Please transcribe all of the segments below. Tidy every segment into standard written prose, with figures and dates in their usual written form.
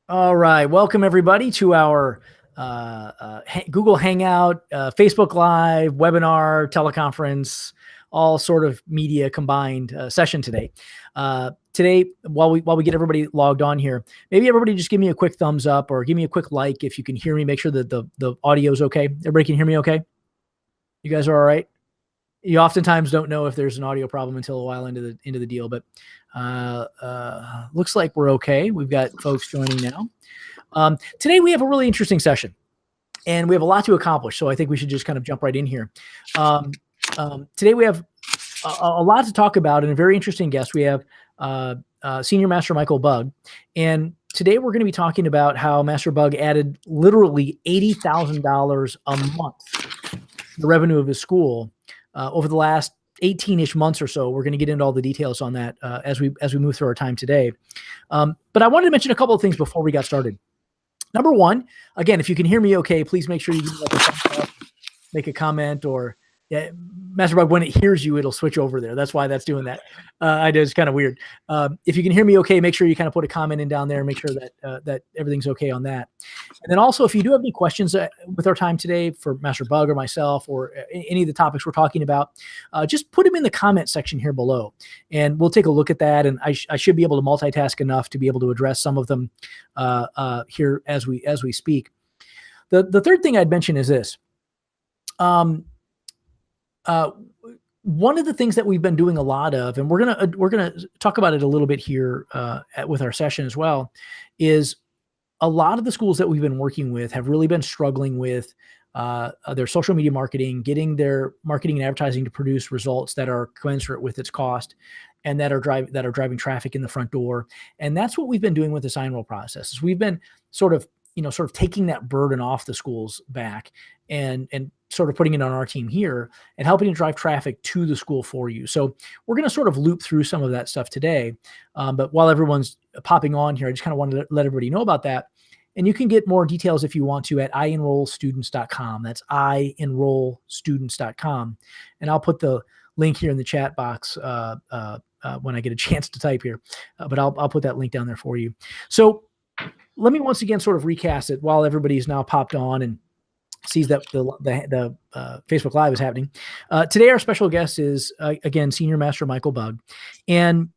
All right. Welcome, everybody, to our Google Hangout, Facebook Live, webinar, teleconference, all sort of media combined session today. Today, while we get everybody logged on here, maybe everybody just give me a quick thumbs up or give me a quick like if you can hear me. Make sure that the audio is okay. Everybody can hear me okay? You guys are all right? You oftentimes don't know if there's an audio problem until a while into the deal, but looks like we're okay. We've got folks joining now. Today we have a really interesting session, and we have a lot to accomplish. So I think we should just kind of jump right in here. Today we have a lot to talk about, and a very interesting guest. We have Senior Master Michael Bugg, and today we're going to be talking about how Master Bugg added literally $80,000 a month to the revenue of his school over the last 18-ish months or so. We're going to get into all the details on that as we move through our time today. But I wanted to mention a couple of things before we got started. Number one, again, if you can hear me okay, please make sure you give me like a thumbs up, make a comment, or Master Bugg, when it hears you, it'll switch over there. That's why that's doing that. I know it's kind of weird. If you can hear me okay, make sure you kind of put a comment in down there, make sure that that everything's okay on that. And then also, if you do have any questions with our time today for Master Bugg or myself or any of the topics we're talking about, just put them in the comment section here below, and we'll take a look at that. And I should be able to multitask enough to be able to address some of them here as we speak. The third thing I'd mention is this. One of the things that we've been doing a lot of, and we're gonna talk about it a little bit here with our session as well, is a lot of the schools that we've been working with have really been struggling with their social media marketing, getting their marketing and advertising to produce results that are commensurate with its cost, and that are driving traffic in the front door. And that's what we've been doing with the sign roll process. We've been sort of taking that burden off the school's back and sort of putting it on our team here and helping to drive traffic to the school for you. So we're going to sort of loop through some of that stuff today. But while everyone's popping on here, I just kind of wanted to let everybody know about that. And you can get more details if you want to at ienrollstudents.com. That's ienrollstudents.com. And I'll put the link here in the chat box when I get a chance to type here. But I'll put that link down there for you. So let me once again sort of recast it while everybody's now popped on and sees that the Facebook Live is happening. Today, our special guest is, again, Senior Master Michael Bugg. And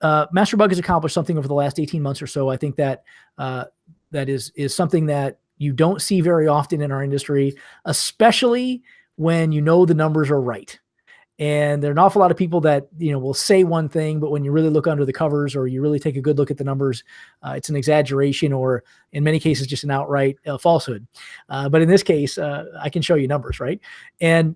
Master Bugg has accomplished something over the last 18 months or so. I think that that is something that you don't see very often in our industry, especially when you know the numbers are right. And there are an awful lot of people that, will say one thing, but when you really look under the covers or you really take a good look at the numbers, it's an exaggeration or in many cases, just an outright falsehood. But in this case, I can show you numbers, right? And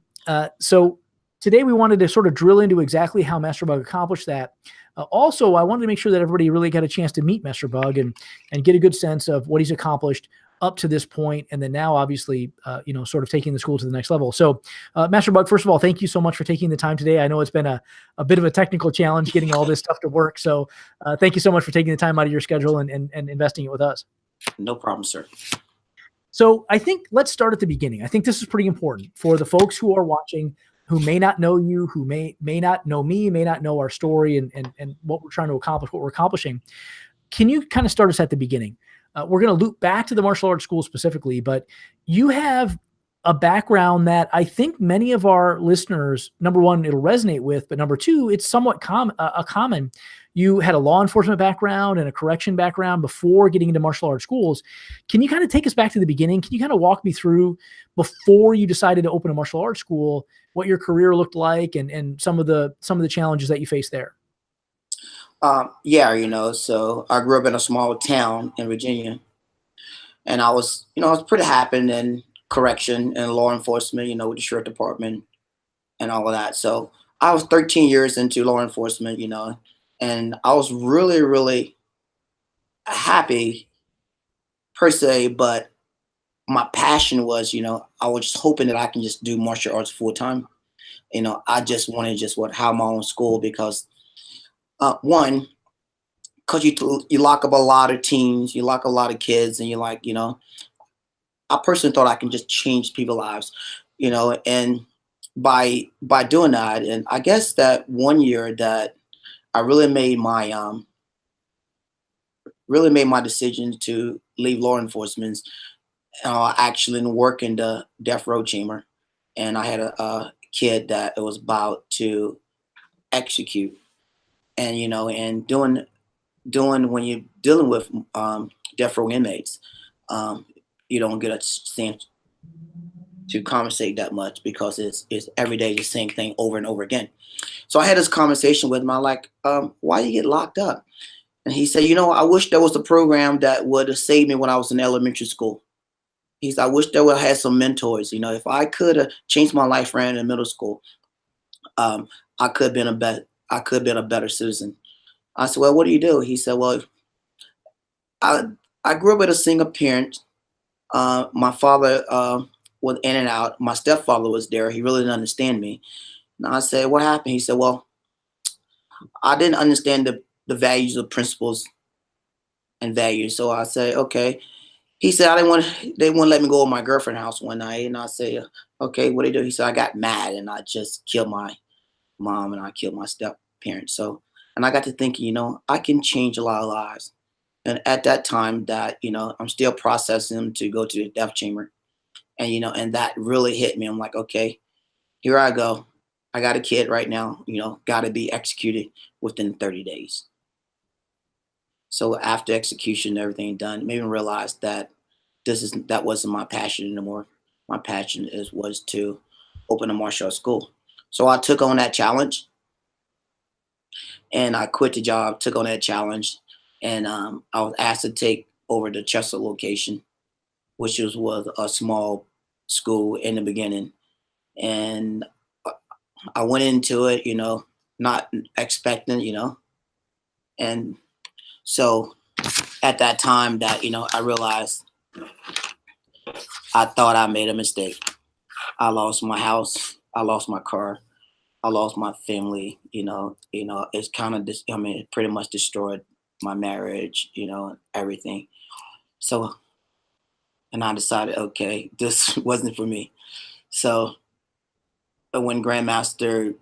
so today we wanted to sort of drill into exactly how Master Bugg accomplished that. Also, I wanted to make sure that everybody really got a chance to meet Master Bugg and get a good sense of what he's accomplished up to this point, and then now obviously, sort of taking the school to the next level. So Master Bugg, first of all, thank you so much for taking the time today. I know it's been a bit of a technical challenge getting all this stuff to work. So thank you so much for taking the time out of your schedule and investing it with us. No problem, sir. So I think let's start at the beginning. I think this is pretty important for the folks who are watching, who may not know you, who may not know me, may not know our story and what we're trying to accomplish, what we're accomplishing. Can you kind of start us at the beginning? We're going to loop back to the martial arts school specifically, but you have a background that I think many of our listeners, number one, it'll resonate with, but number two, it's somewhat common. You had a law enforcement background and a correction background before getting into martial arts schools. Can you kind of take us back to the beginning? Can you kind of walk me through before you decided to open a martial arts school, what your career looked like and some of the challenges that you faced there? So I grew up in a small town in Virginia, and I was pretty happy in correction and law enforcement, with the sheriff department and all of that. So I was 13 years into law enforcement, and I was really, really happy per se, but my passion was, I was just hoping that I can just do martial arts full time. I just wanted have my own school because one, because you lock up a lot of teens, you lock a lot of kids, and you're like, I personally thought I can just change people's lives, and by doing that, and I guess that one year that I really made my really made my decision to leave law enforcement, actually work in the death row chamber. And I had a kid that it was about to execute. And, and doing when you're dealing with death row inmates, um, you don't get a chance to conversate that much because it's every day the same thing over and over again. So I had this conversation with him. I'm like, why you get locked up? And he said, I wish there was a program that would have saved me when I was in elementary school. He said, I wish there would have had some mentors. If I could have changed my life around in middle school, I could have been a better citizen. I said, well, what do you do? He said, well, I I grew up with a single parent. My father was in and out. My stepfather was there. He really didn't understand me. And I said, what happened? He said, well, I didn't understand the values of principles and values. So I said, okay. He said, they wouldn't let me go to my girlfriend's house one night. And I said, okay, what did he do? He said, I got mad and I just killed my mom and I killed my step parent. So, and I got to thinking, I can change a lot of lives. And at that time that, I'm still processing to go to the death chamber. And, and that really hit me. I'm like, okay, here I go. I got a kid right now, got to be executed within 30 days. So after execution, everything done, made me realize that that wasn't my passion anymore. My passion was to open a martial arts school. So I took on that challenge, and I quit the job, took on that challenge, and I was asked to take over the Chester location, which was a small school in the beginning, and I went into it, not expecting, and so at that time that, I realized I thought I made a mistake. I lost my house. I lost my car. I lost my family. It's kind of this. I mean, it pretty much destroyed my marriage. Everything. So, and I decided, okay, this wasn't for me. So, when Grandmaster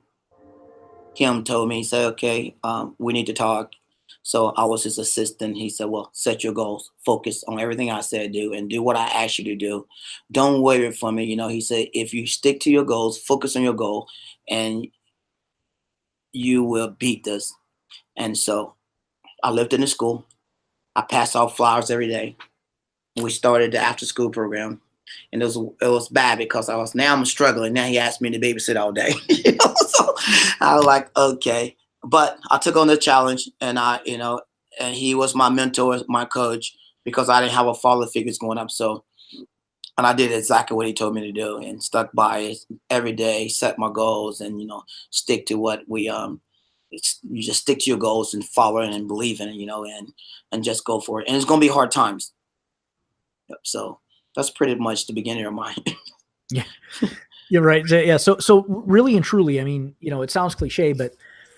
Kim told me, he said, okay, we need to talk. So I was his assistant. He said, well, set your goals, focus on everything I said, do, and do what I asked you to do. Don't waver from it. He said, if you stick to your goals, focus on your goal, and you will beat this. And so I lived in the school. I passed out flowers every day. We started the after school program. And it was bad because I'm struggling. Now he asked me to babysit all day. So I was like, okay. But I took on the challenge, and and he was my mentor, my coach, because I didn't have a father figures growing up. So, and I did exactly what he told me to do, and stuck by it every day, set my goals, and stick to what you just stick to your goals and follow it and believe in it, and just go for it. And it's gonna be hard times. Yep. So that's pretty much the beginning of mine. Yeah, you're right. Yeah. So really and truly, I mean, it sounds cliche, but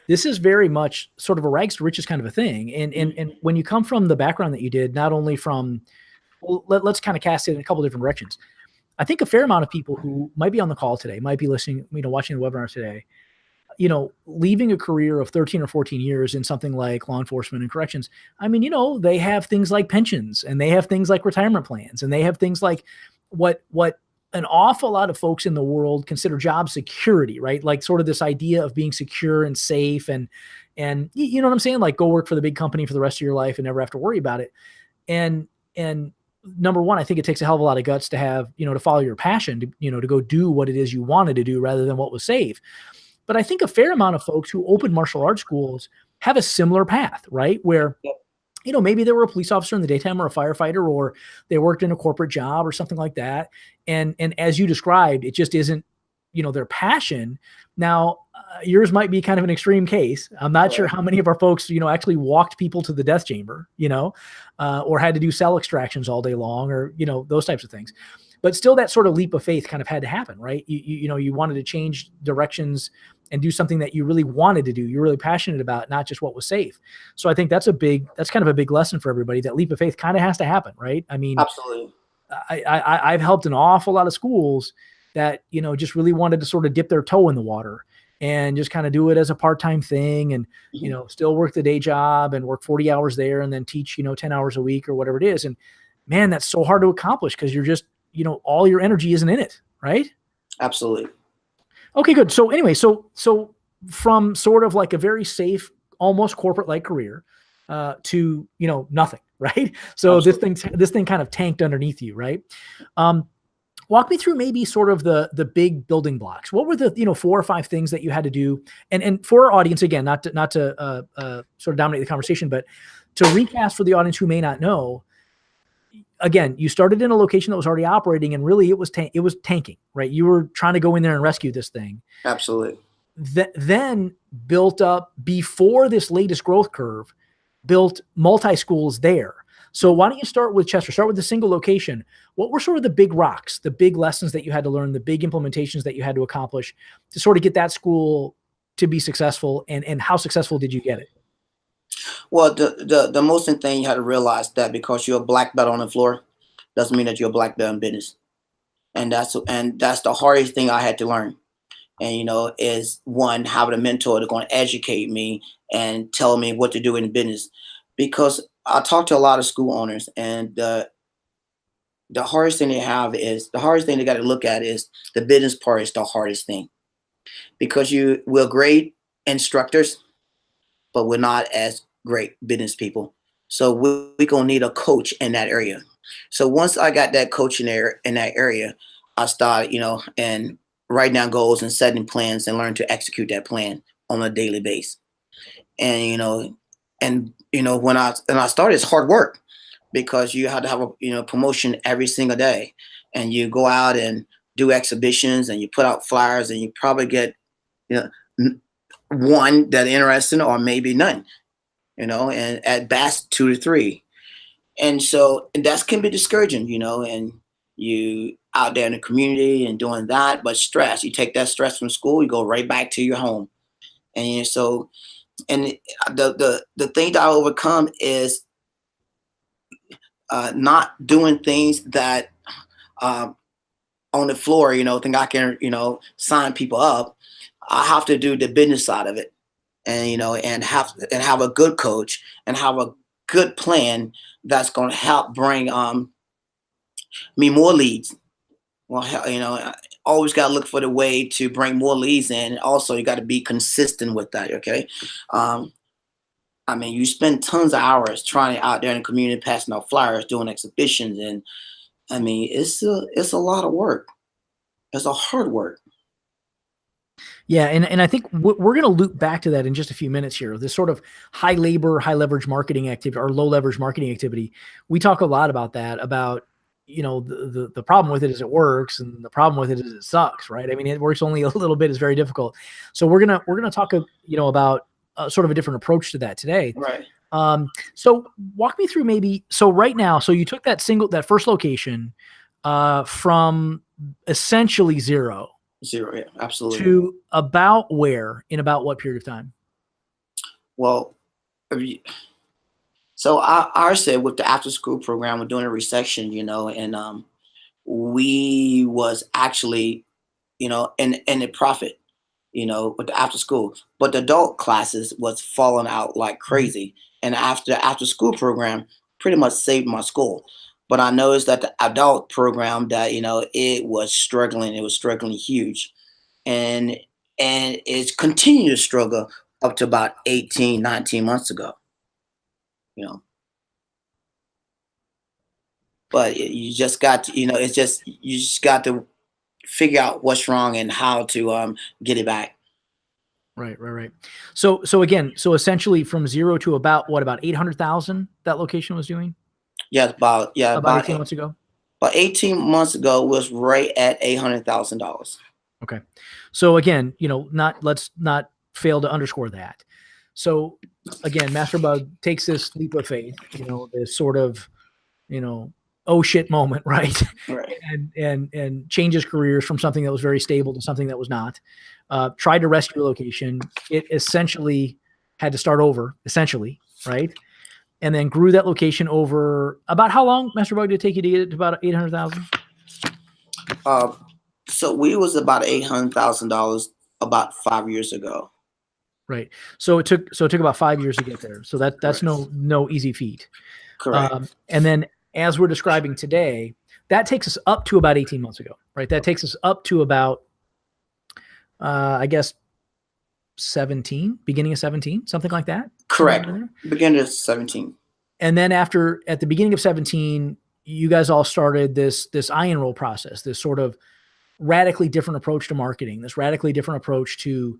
this is very much sort of a rags to riches kind of a thing. And when you come from the background that you did, not only from, well, let's kind of cast it in a couple different directions. I think a fair amount of people who might be on the call today, might be listening, watching the webinar today, leaving a career of 13 or 14 years in something like law enforcement and corrections. I mean, they have things like pensions, and they have things like retirement plans, and they have things like what an awful lot of folks in the world consider job security, right? Like sort of this idea of being secure and safe, and you know what I'm saying? Like go work for the big company for the rest of your life and never have to worry about it. And number one, I think it takes a hell of a lot of guts to have, to follow your passion, to go do what it is you wanted to do rather than what was safe. But I think a fair amount of folks who open martial arts schools have a similar path, right? Where, maybe they were a police officer in the daytime or a firefighter, or they worked in a corporate job or something like that. And as you described, it just isn't, their passion. Now, yours might be kind of an extreme case. I'm not sure how many of our folks, actually walked people to the death chamber, or had to do cell extractions all day long, or, those types of things. But still, that sort of leap of faith kind of had to happen, right? You wanted to change directions and do something that you really wanted to do. You're really passionate about, not just what was safe. So I think that's kind of a big lesson for everybody. That leap of faith kind of has to happen, right? I mean, Absolutely. I've helped an awful lot of schools that, just really wanted to sort of dip their toe in the water. and just kind of do it as a part-time thing, and, you know, still work the day job and work 40 hours there and then teach, you know, 10 hours a week or whatever it is. And man, that's so hard to accomplish because you're just, you know, all your energy isn't in it. Right. Absolutely. Okay, good. So anyway, so from sort of like a very safe, almost corporate-like career to, you know, nothing, right? So Absolutely. this thing kind of tanked underneath you, right? Walk me through maybe sort of the big building blocks. What were the, you know, 4 or 5 things that you had to do? And for our audience, again, not to sort of dominate the conversation, but to recast for the audience who may not know. Again, you started in a location that was already operating, and really it was tanking, right? You were trying to go in there and rescue this thing. Absolutely. Then built up before this latest growth curve, built multi-schools there. So why don't you start with Chester? Start with the single location. What were sort of the big rocks, the big lessons that you had to learn, the big implementations that you had to accomplish to sort of get that school to be successful, and how successful did you get it? Well, the most important thing you had to realize that because you're a black belt on the floor doesn't mean that you're a black belt in business, and that's the hardest thing I had to learn. And you know, is one, having a mentor that's going to educate me and tell me what to do in business, because I talk to a lot of school owners, and the hardest thing the hardest thing they got to look at is the business part is the hardest thing, because you will grade instructors, but we're not as great business people. So we gonna need a coach in that area. So once I got that coach in that area, I started, you know, and writing down goals and setting plans and learn to execute that plan on a daily basis. And you know, when I started, it's hard work because you have to have a, you know, promotion every single day, and you go out and do exhibitions and you put out flyers, and you probably get, you know, one that interesting or maybe none, you know, and at best 2 to 3. And so and that can be discouraging, you know, and you out there in the community and doing that, but stress, you take that stress from school, you go right back to your home. And so, and the thing that I overcome is not doing things that um, on the floor, you know, think I can, you know, sign people up. I have to do the business side of it, and you know, and have a good coach and have a good plan that's going to help bring me more leads. Well, you know, I always got to look for the way to bring more leads in. And also, you got to be consistent with that. Okay. Um, I mean, you spend tons of hours trying out there in the community, passing out flyers, doing exhibitions, and I mean, it's a lot of work. It's a hard work. Yeah, and I think we're going to loop back to that in just a few minutes here. This sort of high labor, high leverage marketing activity or low leverage marketing activity. We talk a lot about that. About, you know, the problem with it is it works, and the problem with it is it sucks, right? I mean, it works only a little bit. It's very difficult. So we're gonna talk, you know, about sort of a different approach to that today. Right. So walk me through maybe. So right now, so you took that first location from essentially zero Zero. Yeah, absolutely. to about where in about what period of time? Well, if you- so I said with the after school program, we're doing a resection, you know, and we was actually, you know, in the profit, you know, with the after school, but the adult classes was falling out like Mhm. crazy. And after the after school program, pretty much saved my school. But I noticed that the adult program that, you know, it was struggling huge. And it's continued to struggle up to about 18, 19 months ago, you know. But you just got to, you know, it's just you just got to figure out what's wrong and how to get it back. Right. So again, so essentially from zero to about 800,000 that location was doing about 18 months ago. about 18 months ago was right at $800,000. Okay. So again, you know, let's not fail to underscore that. So again, Master Bug takes this leap of faith, you know, this sort of, you know, oh shit moment, right? Right. And changes careers from something that was very stable to something that was not. Tried to rescue a location. It essentially had to start over, essentially, right? And then grew that location over about how long, Master Bug, did it take you to get it to about 800,000? Uh, so we was about $800,000 about 5 years ago. Right. So it took about 5 years to get there. So that's Correct. no easy feat. Correct. And then as we're describing today, that takes us up to about 18 months ago, right? That takes us up to about, I guess, 17, beginning of 17, something like that. Correct. Beginning of 17. And then at the beginning of 17, you guys all started this eye enroll process, this sort of radically different approach to marketing, this radically different approach to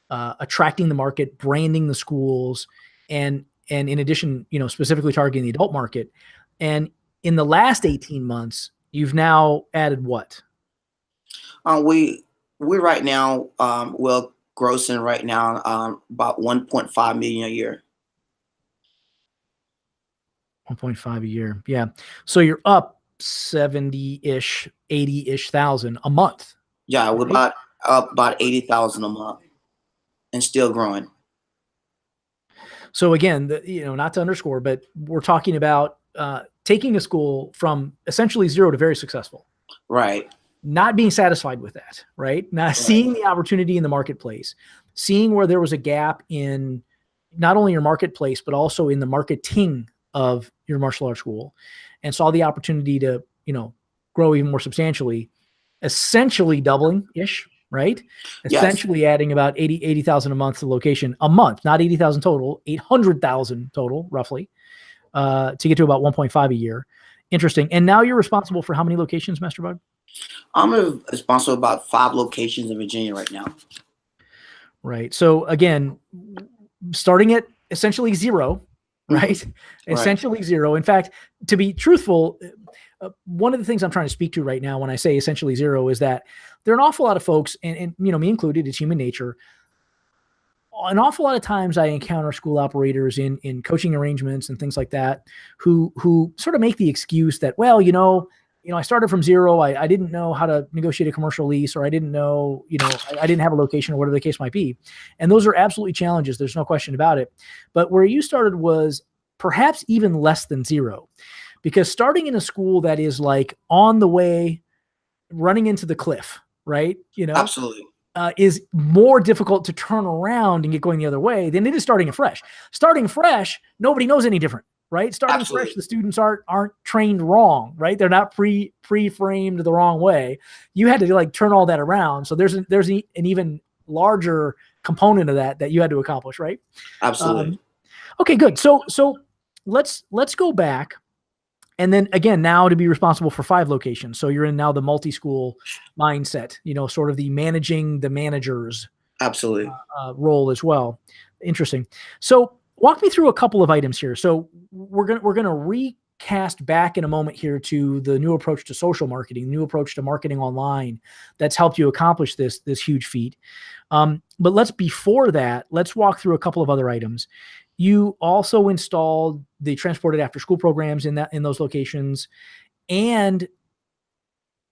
attracting the market, branding the schools, and in addition, specifically targeting the adult market. And in the last 18 months, you've now added what? We right now, we're grossing right now about 1.5 million a year. 1.5 a year. Yeah. So you're up 70-ish, 80-ish thousand a month. Yeah, we're right? about 80,000 a month and still growing. So again, not to underscore, but we're talking about taking a school from essentially zero to very successful. Right. Not being satisfied with that, right? Now seeing the opportunity in the marketplace, seeing where there was a gap in not only your marketplace, but also in the marketing of your martial arts school, and saw the opportunity to, grow even more substantially, essentially doubling ish, right? Yes. Essentially adding about 80,000 a month to the location a month, not 80,000 total, 800,000 total roughly, to get to about 1.5 a year. Interesting. And now you're responsible for how many locations, Master Bugg? I'm responsible about 5 locations in Virginia right now. Right. So again, starting at essentially zero, right? Essentially zero. In fact, to be truthful, one of the things I'm trying to speak to right now when I say essentially zero is that there are an awful lot of folks, and me included, it's human nature. An awful lot of times I encounter school operators in coaching arrangements and things like that who sort of make the excuse that, well, I started from zero. I didn't know how to negotiate a commercial lease, or I didn't know, I didn't have a location, or whatever the case might be. And those are absolutely challenges. There's no question about it. But where you started was perhaps even less than zero, because starting in a school that is like on the way, running into the cliff, right? Absolutely. Is more difficult to turn around and get going the other way than it is starting afresh. Starting fresh, nobody knows any different. Right? Starting fresh, the students aren't trained wrong, right? They're not pre-framed the wrong way. You had to turn all that around. So there's an even larger component of that you had to accomplish, right? Absolutely. Okay, good. So let's go back, and then again, now to be responsible for 5 locations. So you're in now the multi-school mindset, sort of the managing the managers Absolutely role as well. Interesting. So walk me through a couple of items here. So we're gonna recast back in a moment here to the new approach to social marketing, new approach to marketing online that's helped you accomplish this huge feat. But before that, let's walk through a couple of other items. You also installed the transported after school programs in those locations, and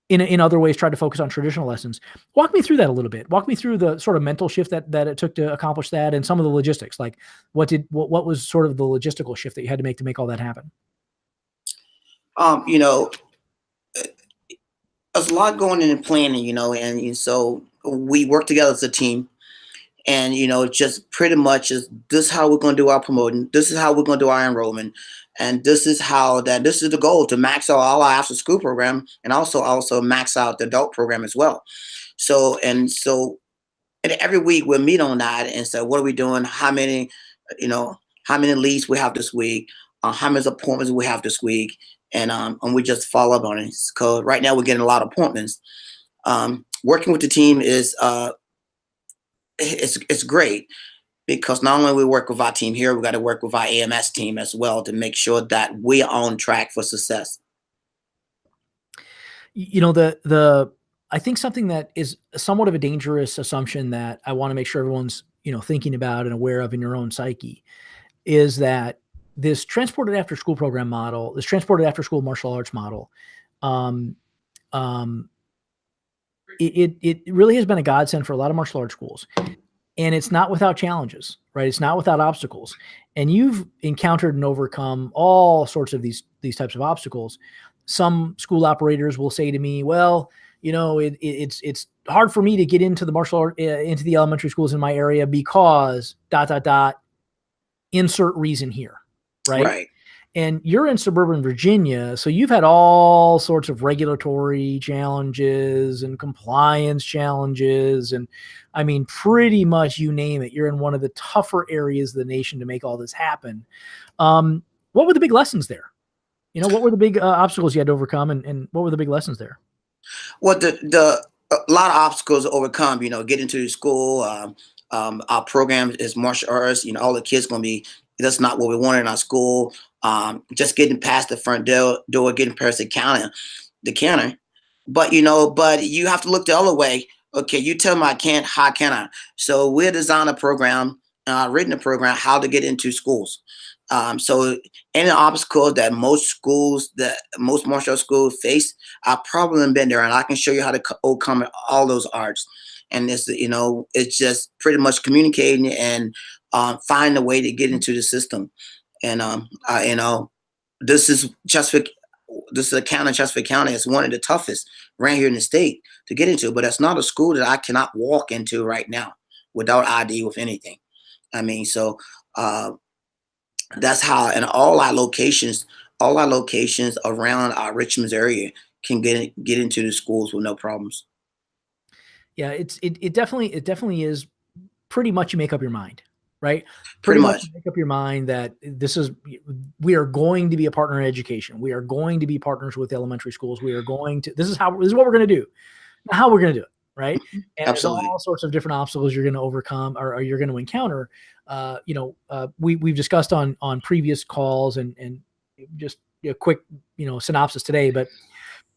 in other ways tried to focus on traditional lessons. Walk me through that a little bit. Walk me through the sort of mental shift that it took to accomplish that, and some of the logistics. Like what was sort of the logistical shift that you had to make all that happen? There's a lot going in planning, and so we work together as a team. And just pretty much is this is how we're going to do our promoting. This is how we're going to do our enrollment, and this is the goal, to max out all our after school program, and also max out the adult program as well. So every week we'll meet on that and say, what are we doing? How many leads we have this week? How many appointments we have this week? And we just follow up on it, because right now we're getting a lot of appointments. Working with the team is it's great, because not only we work with our team here, we got to work with our AMS team as well to make sure that we are on track for success. I think something that is somewhat of a dangerous assumption that I want to make sure everyone's thinking about and aware of in your own psyche is that this transported after school program model, this transported after school martial arts model, it really has been a godsend for a lot of martial arts schools, and it's not without challenges, right? It's not without obstacles, and you've encountered and overcome all sorts of these types of obstacles. Some school operators will say to me, well, it's hard for me to get into the martial art, into the elementary schools in my area because ... insert reason here. Right. And you're in suburban Virginia, so you've had all sorts of regulatory challenges and compliance challenges. And I mean, pretty much you name it, you're in one of the tougher areas of the nation to make all this happen. What were the big lessons there? What were the big obstacles you had to overcome, and what were the big lessons there? Well, a lot of obstacles to overcome. Getting to the school. Our program is martial arts. All the kids gonna be. That's not what we want in our school. Just getting past the front door, getting past the counter. But you have to look the other way. Okay, you tell me I can't. How can I? So we're designing a program, written a program how to get into schools. So any obstacles that most martial arts schools face, I've probably been there, and I can show you how to overcome all those arts. And it's just pretty much communicating and find a way to get into the system. And this is a county, Chesapeake County. It's one of the toughest right here in the state to get into, but it's not a school that I cannot walk into right now without ID, with anything. I mean, so that's how, and all our locations around our Richmond's area can get into the schools with no problems. Yeah, it definitely is. Pretty much you make up your mind, right? Pretty much. You make up your mind that we are going to be a partner in education. We are going to be partners with elementary schools. This is what we're going to do. Now, how we're going to do it, right? And Absolutely. There's all sorts of different obstacles you're going to overcome, or you're going to encounter. We've discussed on previous calls, and just a quick synopsis today, but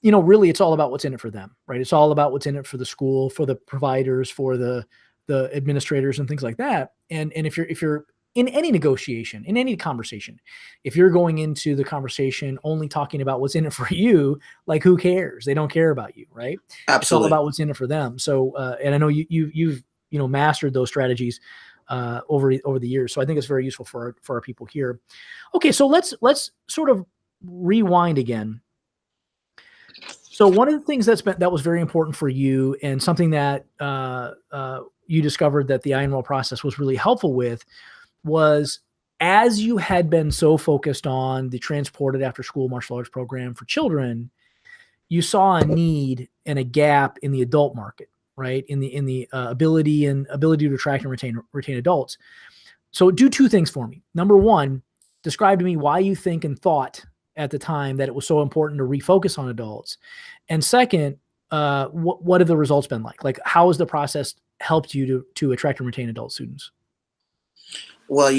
really it's all about what's in it for them, right? It's all about what's in it for the school, for the providers, for the administrators and things like that. And if you're in any negotiation, in any conversation, if you're going into the conversation only talking about what's in it for you, like, who cares? They don't care about you, right? Absolutely. It's all about what's in it for them. So, and I know you've mastered those strategies over the years. So I think it's very useful for our people here. Okay, so let's sort of rewind again. So one of the things that was very important for you, and something that you discovered that the INROL process was really helpful with, was, as you had been so focused on the transported after school martial arts program for children, you saw a need and a gap in the adult market, right? In the ability to attract and retain adults. So do two things for me. Number one, describe to me why you think and thought at the time that it was so important to refocus on adults. And second, what have the results been like? Like, how has the process helped you to attract and retain adult students? Well,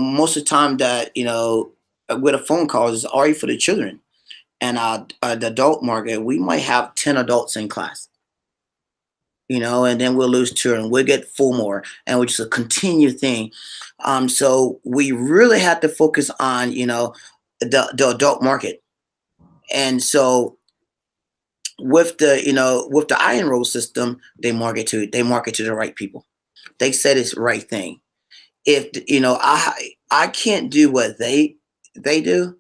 most of the time that, with a phone call is already for the children, and the adult market, we might have 10 adults in class, and then we'll lose two and we'll get four more, and which is a continued thing. So we really had to focus on, the adult market. And so with the iron roll system, they market to the right people. They said it's the right thing. If I can't do what they do,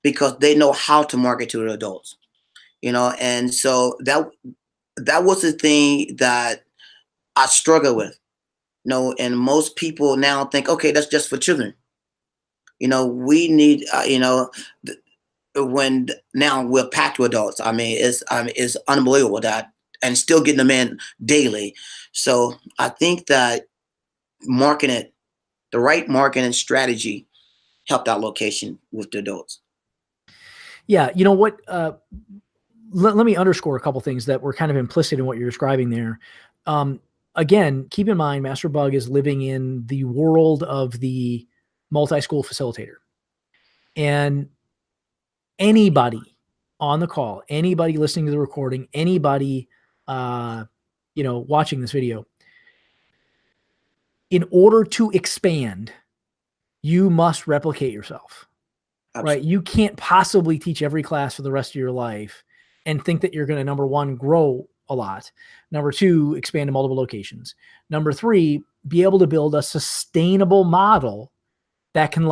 because they know how to market to the adults, and so that was the thing that I struggle with. And most people now think, okay, that's just for children. We need, when now we're packed with adults. I mean, it's unbelievable that, and still getting them in daily. So I think that the right marketing strategy helped our location with the adults. Yeah. You know what? Let me underscore a couple things that were kind of implicit in what you're describing there. Again, keep in mind, Master Bugg is living in the world of the multi-school facilitator. And anybody on the call, anybody listening to the recording, anybody, watching this video, in order to expand, you must replicate yourself. Absolutely. Right? You can't possibly teach every class for the rest of your life and think that you're going to, number one, grow a lot. Number two, expand to multiple locations. Number three, be able to build a sustainable model that can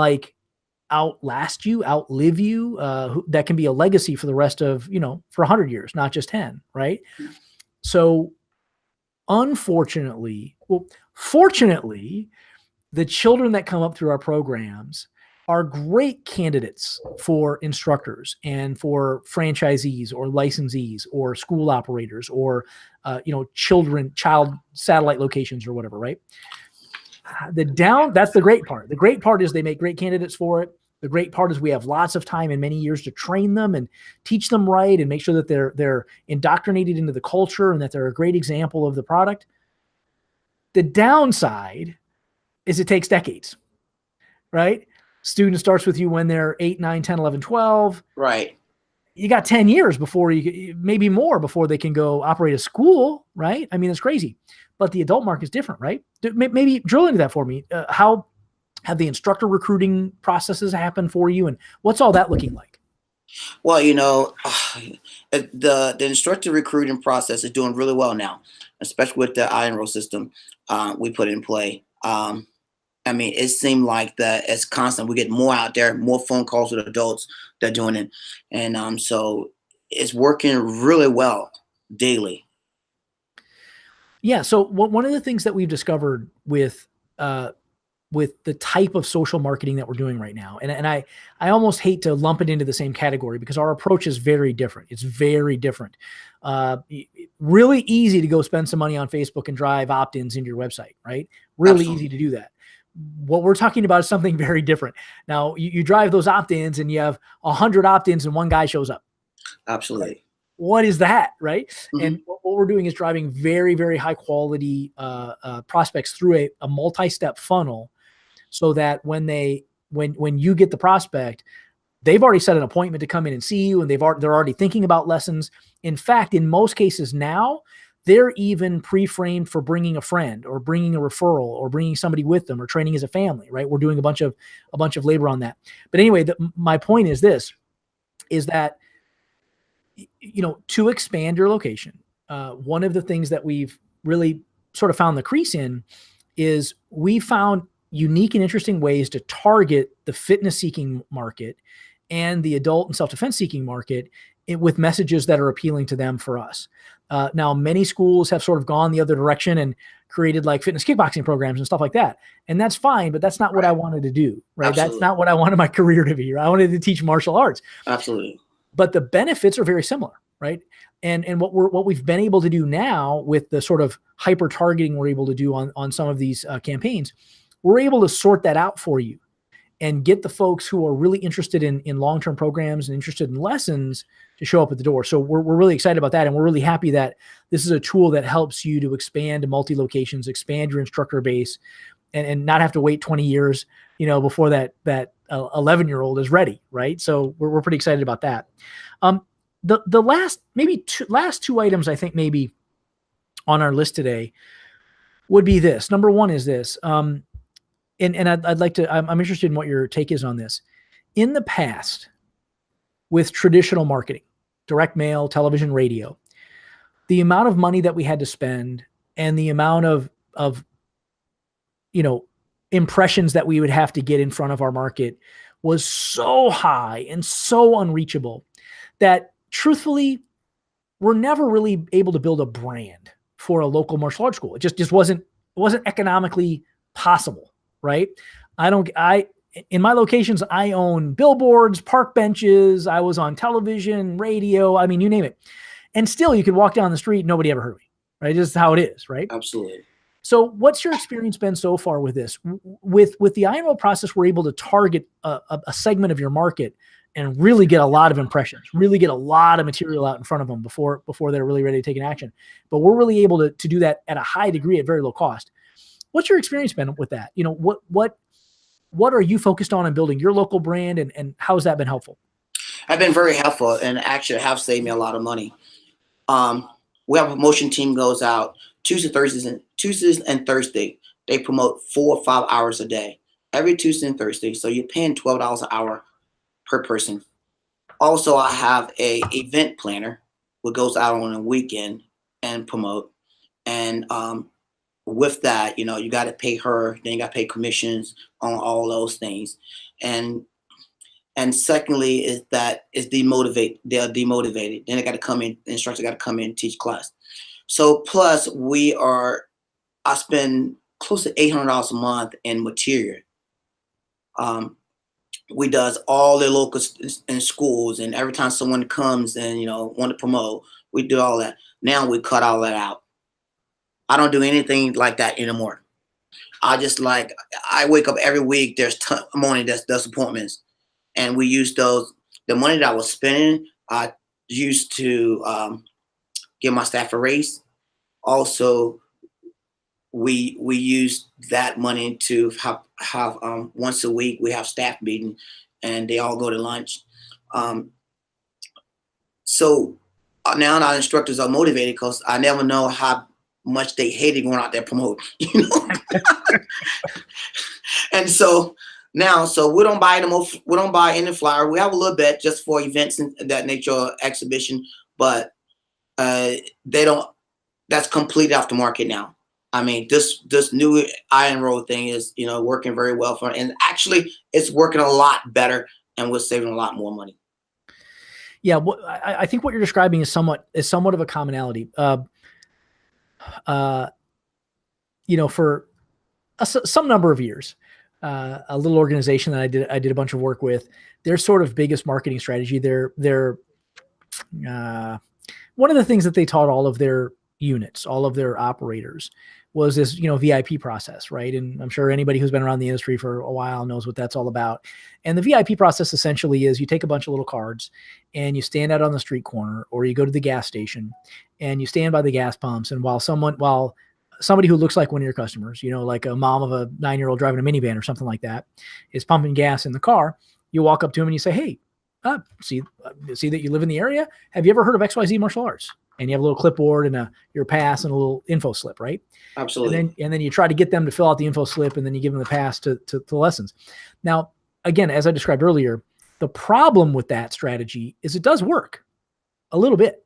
outlast you, outlive you, that can be a legacy for the rest of, for 100 years, not just 10, right? So fortunately, the children that come up through our programs are great candidates for instructors and for franchisees or licensees or school operators or, child satellite locations or whatever, right? That's the great part. The great part is they make great candidates for it. The great part is we have lots of time and many years to train them and teach them right and make sure that they're indoctrinated into the culture and that they're a great example of the product. The downside is it takes decades, right? Student starts with you when they're 8, 9, 10, 11, 12. Right. You got 10 years before maybe more before they can go operate a school, right? I mean, it's crazy. But the adult market is different, right? Maybe drill into that for me. How have the instructor recruiting processes happened for you, and what's all that looking like? Well, the instructor recruiting process is doing really well now, especially with the iEnroll system we put in play. I mean, it seemed like that it's constant. We get more out there, more phone calls with adults that are doing it, and so it's working really well daily. Yeah. So one of the things that we've discovered with the type of social marketing that we're doing right now, and I almost hate to lump it into the same category because our approach is very different. It's very different. Really easy to go spend some money on Facebook and drive opt-ins into your website, right? Really Absolutely. easy to do that. What we're talking about is something very different. Now you drive those opt-ins and you have 100 opt-ins and one guy shows up. Absolutely. What is that, right? Mm-hmm. And what we're doing is driving very, very high quality prospects through a multi-step funnel, so that when you get the prospect, they've already set an appointment to come in and see you, and they're already thinking about lessons. In fact, in most cases now, they're even pre-framed for bringing a friend or bringing a referral or bringing somebody with them or training as a family, right? We're doing a bunch of labor on that. But anyway, my point is that to expand your location, one of the things that we've really sort of found the crease in is we found unique and interesting ways to target the fitness seeking market and the adult and self-defense seeking market with messages that are appealing to them for us. Now, many schools have sort of gone the other direction and created like fitness kickboxing programs and stuff like that. And that's fine, but that's not what I wanted to do, right? Absolutely. That's not what I wanted my career to be. Right? I wanted to teach martial arts. Absolutely. But the benefits are very similar, right? And what we've been able to do now with the sort of hyper targeting we're able to do on some of these campaigns, we're able to sort that out for you and get the folks who are really interested in long-term programs and interested in lessons to show up at the door. So we're really excited about that. And we're really happy that this is a tool that helps you to expand to multi-locations, expand your instructor base, and not have to wait 20 years, before that 11-year-old is ready. Right. So we're pretty excited about that. The last two items I think maybe on our list today would be this. Number one is this. And I'd like to, I'm interested in what your take is on this. In the past, with traditional marketing, direct mail, television, radio, the amount of money that we had to spend and the amount of impressions that we would have to get in front of our market was so high and so unreachable that truthfully, we're never really able to build a brand for a local martial arts school. It just wasn't economically possible. Right. In my locations, I own billboards, park benches. I was on television, radio. I mean, you name it. And still you could walk down the street. Nobody ever heard of me. Right. This is how it is. Right. Absolutely. So what's your experience been so far with this? With the iEnroll process, we're able to target a segment of your market and really get a lot of impressions, really get a lot of material out in front of them before they're really ready to take an action. But we're really able to do that at a high degree at very low cost. What's your experience been with that? What are you focused on in building your local brand, and how has that been helpful? I've been very helpful and actually have saved me a lot of money. We have a promotion team goes out Tuesdays and Thursday. They promote 4 or 5 hours a day, every Tuesday and Thursday. So you're paying $12 an hour per person. Also, I have a event planner who goes out on a weekend and promote. And with that, you got to pay her. Then you got to pay commissions on all those things. And And secondly is that it's demotivate. They're demotivated. Then they got to come in. The instructor got to come in and teach class. So plus I spend close to $800 a month in material. We does all the local in schools, and every time someone comes and want to promote, we do all that. Now we cut all that out. I don't do anything like that anymore. I wake up every week. There's morning that's does appointments, and we use the money that I was spending. I used to give my staff a raise. Also, we use that money to have once a week we have staff meeting, and they all go to lunch. So now our instructors are motivated because I never know how much they hated going out there promoting. And so now, we don't buy we don't buy any flyer. We have a little bit just for events and that nature exhibition, but they don't. That's completely off the market now. I mean, this new Iron Road thing is working very well for, and actually it's working a lot better, and we're saving a lot more money. Yeah, I think what you're describing is somewhat of a commonality. For some number of years, a little organization that I did a bunch of work with, their sort of biggest marketing strategy, their one of the things that they taught all of their units, all of their operators, was this, VIP process, right? And I'm sure anybody who's been around the industry for a while knows what that's all about. And the VIP process essentially is you take a bunch of little cards and you stand out on the street corner, or you go to the gas station and you stand by the gas pumps. And while somebody who looks like one of your customers, like a mom of a 9-year-old driving a minivan or something like that, is pumping gas in the car, you walk up to him and you say, "Hey, see that you live in the area. Have you ever heard of XYZ martial arts?" And you have a little clipboard and your pass and a little info slip, right? Absolutely. And then you try to get them to fill out the info slip, and then you give them the pass to lessons. Now, again, as I described earlier, the problem with that strategy is it does work a little bit.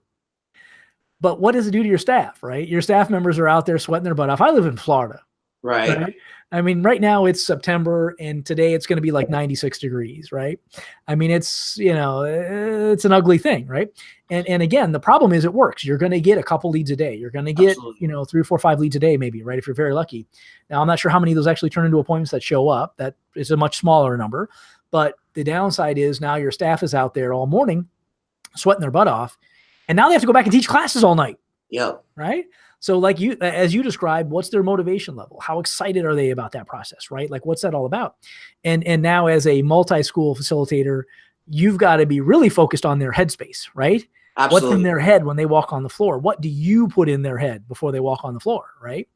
But what does it do to your staff, right? Your staff members are out there sweating their butt off. I live in Florida. Right. I mean, right now it's September, and today it's going to be like 96 degrees, right? I mean, it's an ugly thing, right? And again, the problem is it works. You're going to get a couple leads a day. You're going to get, Absolutely. 3, 4, 5 leads a day, maybe, right? If you're very lucky. Now, I'm not sure how many of those actually turn into appointments that show up. That is a much smaller number. But the downside is now your staff is out there all morning sweating their butt off, and now they have to go back and teach classes all night. Yep. Right. So as you described, what's their motivation level? How excited are they about that process, right? Like, what's that all about? And now as a multi-school facilitator, you've got to be really focused on their headspace, right? Absolutely. What's in their head when they walk on the floor? What do you put in their head before they walk on the floor, right?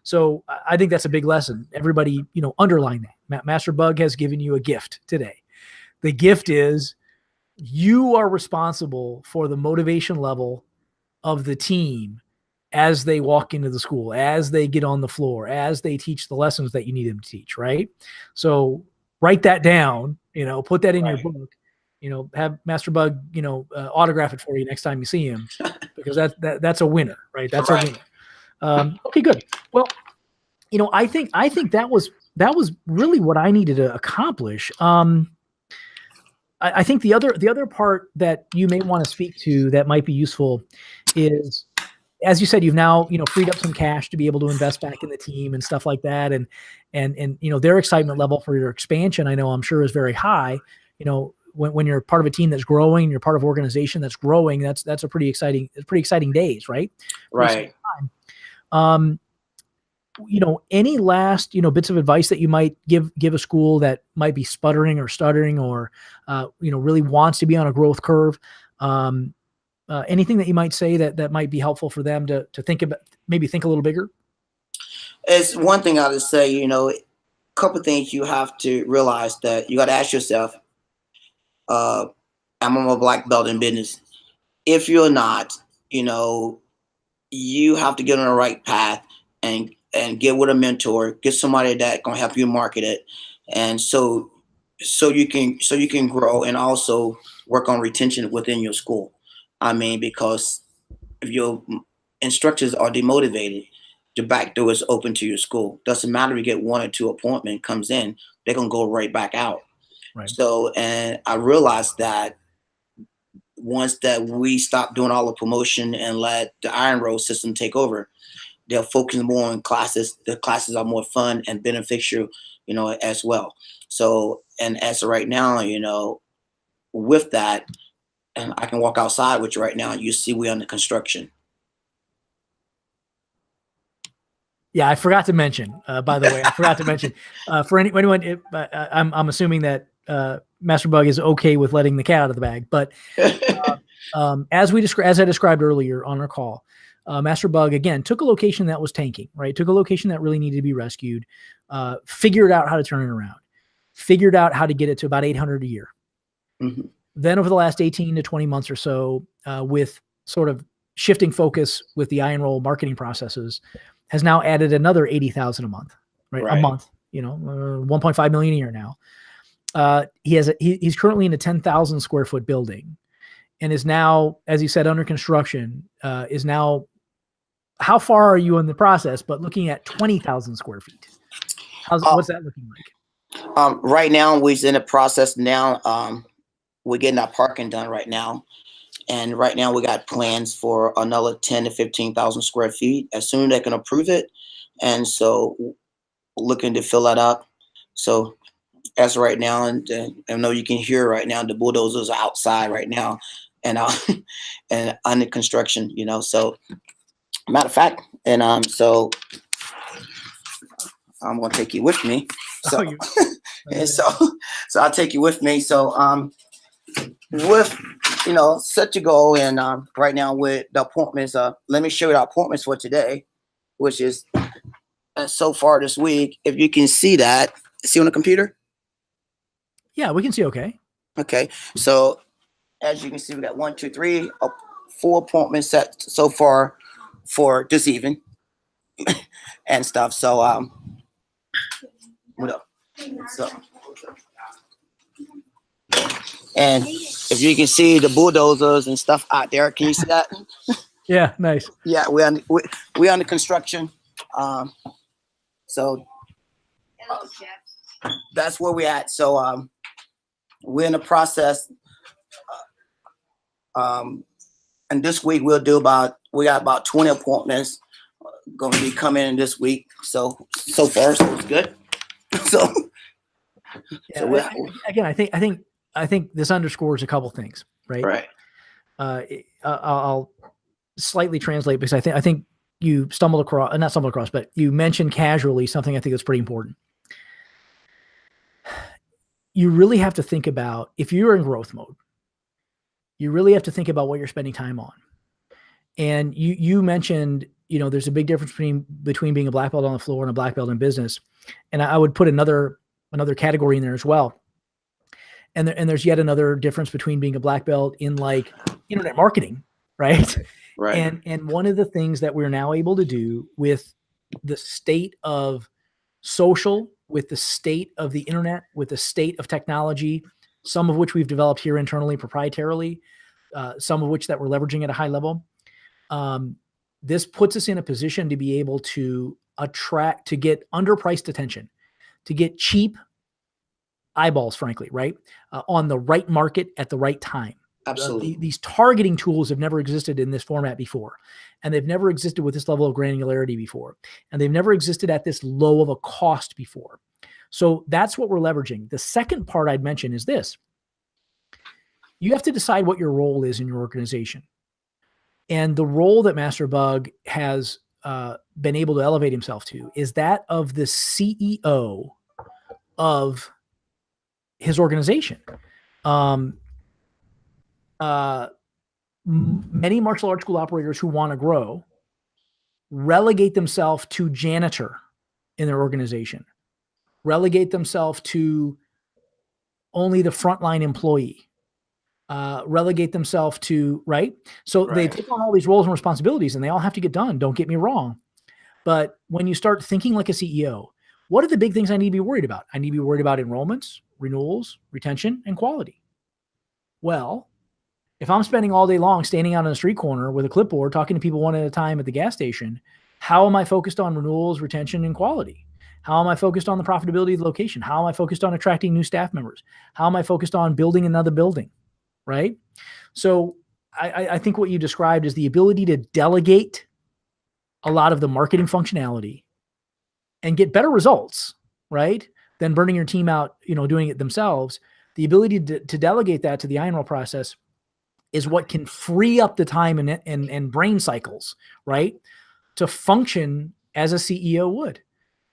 So I think that's a big lesson. Everybody, underline that. Master Bugg has given you a gift today. The gift is you are responsible for the motivation level of the team as they walk into the school, as they get on the floor, as they teach the lessons that you need them to teach, right? So write that down, put that in your book, have Master Bugg, autograph it for you next time you see him, because that's a winner, right? That's a winner. Okay, good. Well, I think that was really what I needed to accomplish. I think the other part that you may want to speak to that might be useful is, as you said, you've now, freed up some cash to be able to invest back in the team and stuff like that. And their excitement level for your expansion, I'm sure is very high. When you're part of a team that's growing, you're part of an organization that's growing, that's a pretty exciting days, right? Right. Any last, bits of advice that you might give a school that might be sputtering or stuttering or, really wants to be on a growth curve? Anything that you might say that might be helpful for them to think about, maybe think a little bigger? It's one thing I would say, a couple of things you have to realize that you got to ask yourself, am I a black belt in business? If you're not, you have to get on the right path and get with a mentor, get somebody that gonna help you market it, and so you can grow and also work on retention within your school. I mean, because if your instructors are demotivated, the back door is open to your school. Doesn't matter if you get 1 or 2 appointment comes in, they're gonna go right back out. Right. So, and I realized that once that we stop doing all the promotion and let the iron roll system take over, they'll focus more on classes. The classes are more fun and beneficial, as well. So, and as of right now, with that, and I can walk outside with you right now, and you see we under construction. Yeah, I forgot to mention. By the way, I forgot to mention for anyone. I'm assuming that Master Bugg is okay with letting the cat out of the bag. But as I described earlier on our call, Master Bugg again took a location that was tanking, right? Took a location that really needed to be rescued, figured out how to turn it around, figured out how to get it to about 800 a year. Mm-hmm. Then over the last 18 to 20 months or so, with sort of shifting focus with the iron roll marketing processes, has now added another 80,000 a month, right? A month, 1.5 million a year now. He's currently in a 10,000 square foot building, and is now, as you said, under construction. Is now, how far are you in the process? But looking at 20,000 square feet, what's that looking like? Right now, we're in the process now. We're getting our parking done right now. And right now we got plans for another 10 to 15,000 square feet as soon as they can approve it. And so looking to fill that up. So as of right now, and I know you can hear right now, the bulldozers are outside right now and and under construction, so matter of fact, and so I'm going to take you with me. So, and so I'll take you with me. So, with set to go, and right now with the appointments, let me show you the appointments for today, which is so far this week. If you can see on the computer. Yeah, we can see. Okay, so as you can see, we got 1, 2, 3, 4 appointments set so far for this evening and stuff. So what up? So, and if you can see the bulldozers and stuff out there, can you see that? Yeah, nice. Yeah, we're under construction. So that's where we're at. So we're in the process. And this week we got about 20 appointments going to be coming in this week. So far so it's good. So, yeah, so again, I think this underscores a couple things, right? Right. I'll slightly translate because I think you not stumbled across, but you mentioned casually something I think that's pretty important. You really have to think about, if you're in growth mode, you really have to think about what you're spending time on. And you mentioned, there's a big difference between being a black belt on the floor and a black belt in business. And I would put another category in there as well. And there's yet another difference between being a black belt in like internet marketing, right? Right. And one of the things that we're now able to do with the state of social, with the state of the internet, with the state of technology, some of which we've developed here internally proprietarily, some of which that we're leveraging at a high level. This puts us in a position to be able to get underpriced attention, to get cheap eyeballs, frankly, right? On the right market at the right time. Absolutely. These targeting tools have never existed in this format before, and they've never existed with this level of granularity before, and they've never existed at this low of a cost before. So that's what we're leveraging. The second part I'd mention is this. You have to decide what your role is in your organization. And the role that Master Bugg has been able to elevate himself to is that of the CEO of his organization. Many martial arts school operators who want to grow relegate themselves to janitor in their organization, relegate themselves to only the frontline employee, relegate themselves to, right? So they take on all these roles and responsibilities, and they all have to get done. Don't get me wrong. But when you start thinking like a CEO, what are the big things I need to be worried about? I need to be worried about enrollments, renewals, retention, and quality. Well, if I'm spending all day long standing out on a street corner with a clipboard talking to people one at a time at the gas station, how am I focused on renewals, retention, and quality? How am I focused on the profitability of the location? How am I focused on attracting new staff members? How am I focused on building another building? Right? So I think what you described is the ability to delegate a lot of the marketing functionality and get better results, right, than burning your team out, doing it themselves. The ability to delegate that to the iron roll process is what can free up the time and brain cycles, right, to function as a CEO would,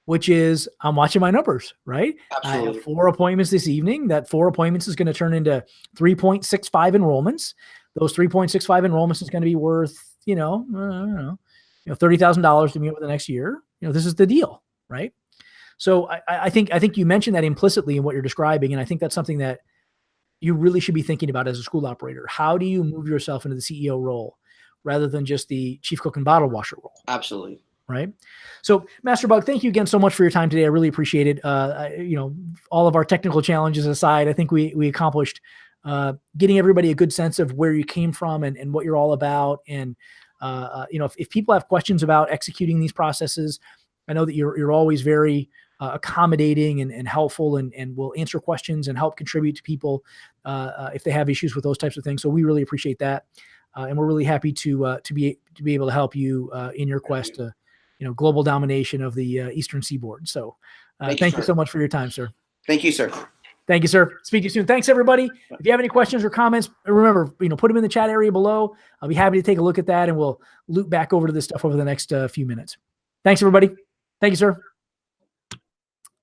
which is I'm watching my numbers, right? Absolutely. I have 4 appointments this evening. That 4 appointments is going to turn into 3.65 enrollments. Those 3.65 enrollments is going to be worth, I don't know, $30,000 to me over the next year. This is the deal, right? So I think you mentioned that implicitly in what you're describing, and I think that's something that you really should be thinking about as a school operator. How do you move yourself into the CEO role rather than just the chief cook and bottle washer role? Absolutely. Right. So Master Bugg, thank you again so much for your time today. I really appreciate it. All of our technical challenges aside, I think we accomplished getting everybody a good sense of where you came from and what you're all about. And, if people have questions about executing these processes, I know that you're always very accommodating and helpful and will answer questions and help contribute to people if they have issues with those types of things. So we really appreciate that. And we're really happy to be able to help you in your quest to, global domination of the Eastern Seaboard. So thank you so much for your time, sir. Thank you, sir. Thank you, sir. Speak to you soon. Thanks, everybody. If you have any questions or comments, remember, put them in the chat area below. I'll be happy to take a look at that, and we'll loop back over to this stuff over the next few minutes. Thanks, everybody. Thank you, sir.